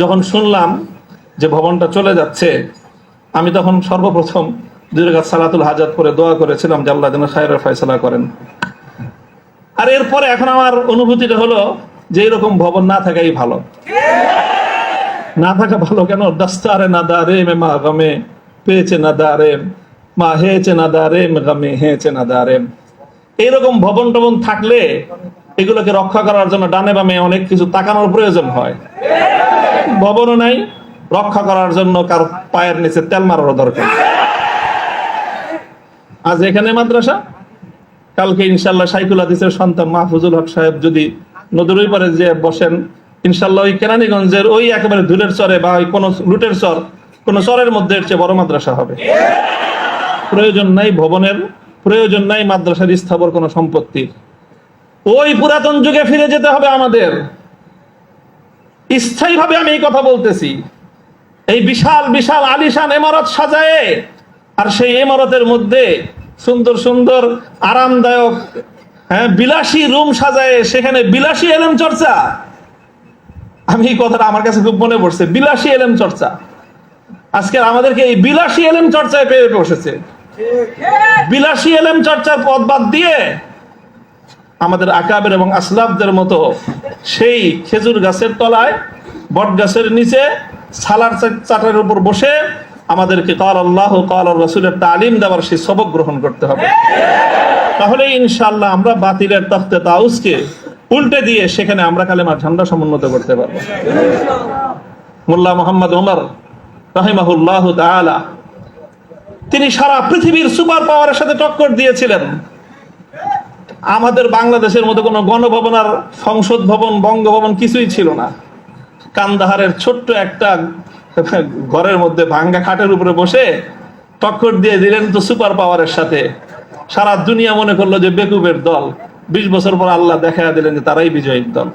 যখন শুনলাম যে ভবনটা চলে যাচ্ছে, আমি তখন সর্বপ্রথম 2 রাকাত সালাতুল হাজাত করে দোয়া করেছিলাম যে আল্লাহ যেন খায়রের ফয়সালা করেন। আর এরপরে এখন আমার অনুভূতিটা হলো যে এরকম ভবন না থাকাই ভালো। না থাকা ভালো কেন? দস্তারে না দারে মে মা গমে পেয়েছে না দারে মা হেয়েছে না দারে মে গমে হেয়েছে না দারে। এইরকম ভবন টবন থাকলে এগুলোকে রক্ষা করার জন্য ডানে বামে অনেক কিছু তাকানোর প্রয়োজন হয়। ভবনও নাই, রক্ষা করার জন্য কার পায়ের নিচে তেল মারারও দরকার। আজ এখানে মাদ্রাসা, কালকে ইনশাল্লাহ শাইখুল হাদিসের সন্তান মাহফুজুল হক সাহেব যদি নদীর ওই পারে যে বসেন, ইনশাল্লাহ ওই কেরানীগঞ্জের ওই একেবারে ধুলের চরে বা ওই কোন লুটের চর, কোন চরের মধ্যে এর চেয়ে বড় মাদ্রাসা হবে। প্রয়োজন নাই ভবনের, প্রয়োজন নাই মাদ্রাসার স্থাবর কোন সম্পত্তির। ওই পুরাতন যুগে ফিরে যেতে হবে আমাদের। স্থায়ীভাবে আমি এই কথা বলতেছি। এই বিশাল বিশাল আলিশান ইমারত সাজায়ে, আর সেই ইমারতের মধ্যে সুন্দর সুন্দর আরামদায়ক বিলাসী রুম সাজায়ে সেখানে বিলাসী এলেম চর্চা। আমি এই কথাটা আমার কাছে খুব মনে পড়ছে, বিলাসী এলেম চর্চা। আজকে আমাদেরকে এই বিলাসী এলেম চর্চায় পেয়ে বসেছে। বিলাসী এলেম চর্চার পথ বাদ দিয়ে আমাদের আকাবের এবং আসলাফদের মতো সেই খেজুর গাছের তলায়, বট গাছের নিচে সালার চাটার উপর বসে আমাদেরকে কাল আল্লাহ কাল রাসূলের তালিম দেওয়ার সেই সবক গ্রহণ করতে হবে। তাহলে ইনশাআল্লাহ আমরা বাতিলের তখতে তাউসকে উল্টে দিয়ে সেখানে আমরা কালেমার ঝান্ডা সমুন্নত করতে পারবো। মোল্লা মুহাম্মদ ওমর রাহিমাহুল্লাহ তাআলা তিনি সারা পৃথিবীর সুপার পাওয়ারের সাথে টক্কর দিয়েছিলেন। আমাদের বাংলাদেশের মতো কোনো গণভবন আর সংসদ ভবন, বঙ্গভবন কিছুই ছিল না। কান্দাহারের ছোট্ট একটা ঘরের মধ্যে ভাঙ্গা খাটের উপরে বসে টক্কর দিয়ে দিলেন তো সুপার পাওয়ারের সাথে। সারা দুনিয়া মনে করলো যে বেকুবের দল। 20 বছর পর আল্লাহ দেখা দিলেন যে তারাই বিজয়ীর দল।